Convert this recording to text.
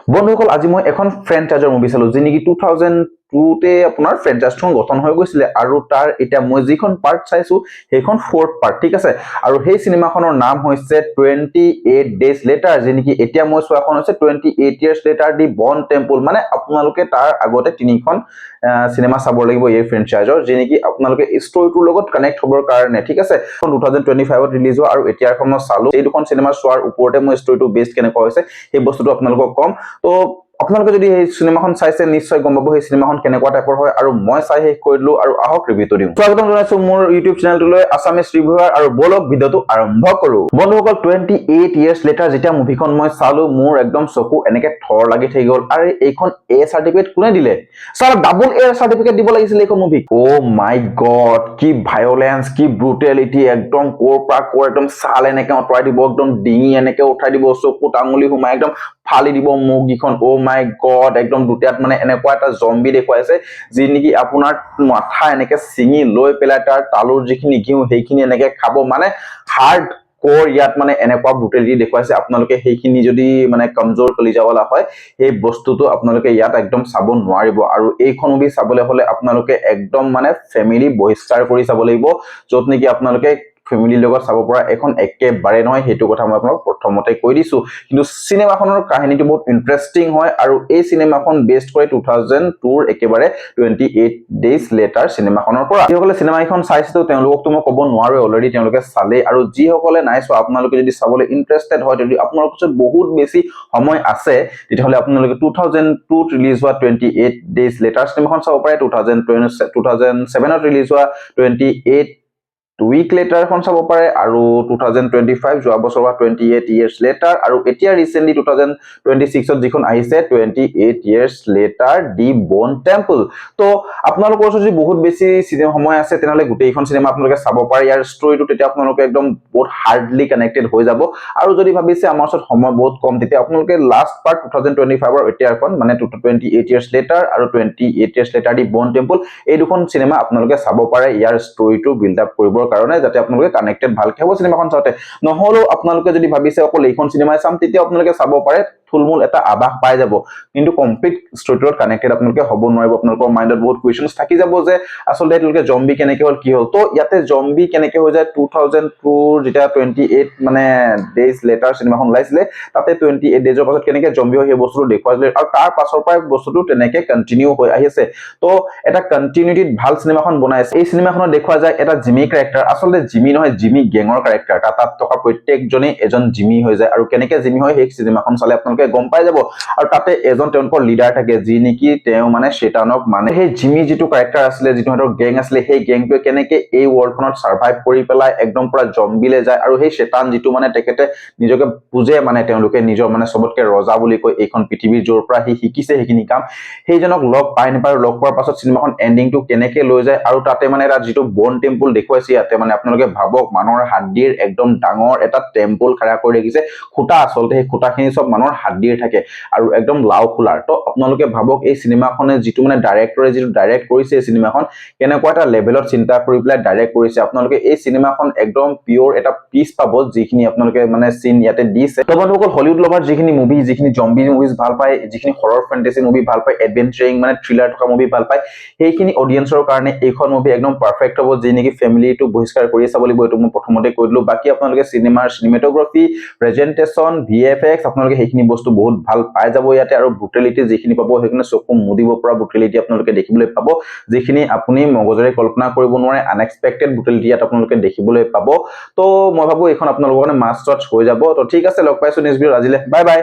বন্ধুসকল আজি মই এখন ফ্ৰেঞ্চাইজৰ মুভি চালো যি নেকি 2002তে আপোনাৰ ফ্ৰেঞ্চাইজখন গঠন হৈ গৈছিলে আৰু তাৰ এতিয়া মই যিখন পাৰ্ট চাইছো সেইখন 4th পাৰ্ট ঠিক আছে আৰু সেই সিনেমাখনৰ নাম হৈছে 28 ডেজ লেটাৰ যি নেকি এতিয়া মই চোৱাখন হৈছে 28 ইয়াৰ্স লেটাৰ দি বন টেম্পল মানে আপোনালোকে তাৰ আগতে তিনিখন সিনেমা চাব লাগিব এই ফ্ৰেঞ্চাইজৰ যি নেকি আপোনালোকে ষ্টৰীটোৰ লগত কানেক্ট হ'বৰ কাৰণে ঠিক আছে 2025ত ৰিলিজ হোৱা আৰু এতিয়াখন মই চালো এই দুখন সিনেমা চোৱাৰ ওপৰতে মই ষ্টৰীটো বেস্ট কেনেকুৱা হৈছে এই বস্তুটো আপোনালোকক কম তো আপোনালোকে যদি এই সিনেমাখন চাইছে নিশ্চয় গম পাব এই সিনেমাখন কেনেকুৱা টাইপৰ হয় আৰু মই চাই শেষ কৰিলো আৰু আহক ৰিভিউটো দিওঁ স্বাগতম জনাইছো মোৰ ইউটিউব চেনেলটোলৈ আছামিজ ৰিভিউৱাৰ আৰু বলক ভিডিওটো আৰম্ভ কৰো বন্ধুসকল 28 ইয়াৰ্স লেটাৰ যেতিয়া মুভিখন মই চালো মোৰ একদম চকু এনেকে থৰ লাগি থাকি গ'ল আৰু এইখন এ সাৰ্টিফিকেট কোনে দিলে স্যাৰ ডাবল এ সাৰ্টিফিকেট দিব লাগিছিল এইখন মুভি ও মাই গড কি ভায়োলেন্স কি ব্ৰুটেলিটি একদম কোৰ পৰা কোৰ একদম সাল এনেকে অতৰাই দিব একদম ডিঙি এনেকে উঠাই দিব চকুত আঙুলি হুমাই একদম ফালি দিব মুগিখন ও মাই গড একদম দুটাত মানে এনেকুৱা এটা জম্বি দেখুৱাইছে যি নেকি আপোনাৰ মাথা এনেকে সিঙি লৈ পেলাই তাৰ তালুৰ যিখিনি ঘিউ সেইখিনি এনেকে খাব মানে হাৰ্ড কোৰ ইয়াত মানে এনেকুৱা ব্ৰুটেলিটি দেখুৱাইছে আপোনালোকে সেইখিনি যদি মানে কমজোৰ কলিজাৱালা হয় এই বস্তুটো আপোনালোকে ইয়াত একদম চাব নোৱাৰিব আৰু এইখন মুভি চাবলৈ হলে আপোনালোকে একদম মানে ফ্যামিলি বহিষ্কাৰ কৰি চাব লাগিব যত নেকি আপোনালোকে ফ্যামিলিৰ লগত চাব পৰা এখন একেবাৰে নহয় হেতু কথা মই আপোনাক প্ৰথমতে কৈ দিছো কিন্তু সিনেমাখনৰ কাহিনীটো বহুত ইন্টাৰেষ্টিং হয় আৰু এই সিনেমাখন বেস্ট কৰে 2002ৰ একেবাৰে 28 ডেজ লেটাৰ সিনেমাখনৰ পৰা যিসকলে সিনেমাখন চাইছে তেওঁলোকতো মই ক'ব নোৱাৰো অলৰেডি তেওঁলোকে চালে আৰু যিসকলে নাই চোৱা আপোনালোকে যদি চাবলৈ ইন্টাৰেষ্টেড হয় যদি আপোনালোকৰ ওচৰত বহুত বেছি সময় আছে তেতিয়াহলে আপোনালোকে 2002ত ৰিলিজ হোৱা 28 ডেজ লেটাৰ সিনেমাখন চাব পাৰে 2007ত ৰিলিজ হোৱা 28 উইক লেটাৰ খন চাব পাৰে আৰু 2025 যোৱা বছৰ 28 ইয়াৰ্স লেটাৰ আৰু এতিয়া ৰিসেন্টলি 2026ত যিখন আহিছে 28 ইয়াৰ্স লেটাৰ দি বন টেম্পল তো আপোনালোকৰ ওচৰত যদি বহুত বেছি সময় আছে তেনেহলে গোটেইখন সিনেমা আপোনালোকে চাব পাৰে ইয়াৰ ষ্টৰীটো তেতিয়া আপোনালোকে একদম বহুত হাৰ্ডলি কানেক্টেড হৈ যাব আৰু যদি ভাবিছে আমাৰ ওচৰত সময় বহুত কম তেতিয়া আপোনালোকে লাষ্ট পাৰ্ট 2025ৰ এতিয়াখন মানে 28 ইয়াৰ্স লেটাৰ আৰু 28 ইয়াৰ্স লেটাৰ দি বন টেম্পল এই দুখন সিনেমা আপোনালোকে চাব পাৰে ইয়াৰ ষ্টৰীটো বিল্ড আপ কৰিব কাৰণে যাতে আপোনালোকে কানেক্টেড ভালকে হ'ব সিনেমাখন চাওতে নহলো আপোনালোকে যদি ভাবিছে অকল এইখন সিনেমাই চাম তেতিয়া আপোনালোকে চাব পাৰে থুলমুল এটা আভাস পাই যাব কিন্তু কমপ্লিট ষ্টৰীটোত কানেক্টেড আপোনালোকে হ'ব নোৱাৰিব আপোনালোকৰ মাইন্ডত বহুত কোৱেশ্চনছ থাকি যাব যে আসলে এটোলকে জম্বি কেনেকে হল কি হল তো ইয়াতে জম্বি কেনেকে হৈ যায় 2002 যেতিয়া 28 মানে ডেজ লেটাৰ সিনেমাখন ওলাইছিলে তাতে 28 ডেজৰ পাছত কেনেকে জম্বি হয় সেই বস্তুটো দেখুৱাইছিলে আৰু তাৰ পাছৰ পৰা বস্তুটো তেনেকে কন্টিনিউ হৈ আহিছে তো এটা কন্টিনিউটিত ভাল সিনেমাখন বনাইছে এই সিনেমাখনত দেখুৱা যায় এটা জিমি ক্যাৰেক্টাৰ আসলে জিমি নহয় জিমি গেঙৰ ক্যাৰেক্টাৰ তাত থকা প্ৰত্যেকজনে এজন জিমি হৈ যায় আৰু কেনেকে জিমি হয় সেই সিনেমাখন চালে আপোনালোকে গম পাই যাব আৰু তাতে এজন তেওঁলোকৰ লিডাৰ থাকে যি নেকি তেওঁ মানে শেতানক মানে সেই জিমি যেটো ক্যাৰেক্টাৰ আছিলে যেটো হেতৰ গেং আছিলে সেই গেংটোৱে কেনেকে এই ওয়াৰ্ল্ডখনত সাৰ্ভাইভ কৰি পেলাই একদম পুৰা জম্বিলে যায় আৰু সেই শেতান যেটো মানে তেখেতে নিজকে বুজে মানে তেওঁলোকে নিজৰ মানে সবতকে ৰজা বুলি কয় এইখন পৃথিৱীৰ জোৰ পৰা হি শিকিছে সেইখিনি কাম সেইজনক লগ পাই নাপায় লগ পোৱাৰ পাছত সিনেমাখন এন্ডিংটো কেনেকে লৈ যায় আৰু তাতে মানে এটা যেটো বন টেম্পল দেখুৱাইছে ইয়াতে মানে আপোনালোকে ভাবক মানুহৰ হাড়িৰ একদম ডাঙৰ এটা টেম্পল খাৰা কৰি ৰাখিছে খুঁটা আসলতে সেই খুঁটাখিনি সব মানুহৰ হাড়িৰ থাকে আৰু একদম লাও খুলাৰ তো আপোনালোকে ভাবক এই সিনেমাখনে যেটো মানে ডাইৰেক্টৰে যেটো ডাইৰেক্ট কৰিছে এই সিনেমাখন কেনেকুৱা এটা লেভেলত চিন্তা কৰি পেলাই ডাইৰেক্ট কৰিছে আপোনালোকে এই সিনেমাখন একদম পিওৰ এটা পিস পাব যিখিনি আপোনালোকে মানে সিন ইয়াতে দিছে তো বন্ধুসকল হলিউড লভাৰ যিখিনি মুভি যিখিনি জম্বি মুভিজ ভাল পায় যিখিনি হৰৰ ফ্যান্টাসি মুভি ভাল পায় এডভেঞ্চাৰিং মানে থ্ৰিলাৰ থকা মুভি ভাল পায় সেইখিনি অডিয়েন্সৰ কাৰণে এইখন মুভি একদম পাৰফেক্ট হ'ব যি নেকি ফ্যামিলিটো বহিষ্কাৰ কৰি চাব লাগিব এটো মই প্ৰথমতে কৈ দিলো বাকি আপোনালোকে সিনেমাৰ সিনেমাটোগ্ৰাফি প্ৰেজেন্টেশন ভিএফএক্স আপোনালোকে সেইখিনি বস্তু বহুত ভাল পাই যাব ইয়াতে আৰু ব্ৰুটেলিটি যিখিনি পাব সেইখিনি চকু মুদিব পৰা ব্ৰুটেলিটি আপোনালোকে দেখিবলৈ পাব যিখিনি আপুনি মগজৰে কল্পনা কৰিব নোৱাৰে আনএক্সপেক্টেড ব্ৰুটেলিটি ইয়াত আপোনালোকে দেখিবলৈ পাব তো মই ভাবো এইখন আপোনালোকৰ কাৰণে মাষ্ট ওয়াচ হৈ যাব তো ঠিক আছে লগ পাইছো নেক্সট ভিডিঅ' আজিলে বাই বাই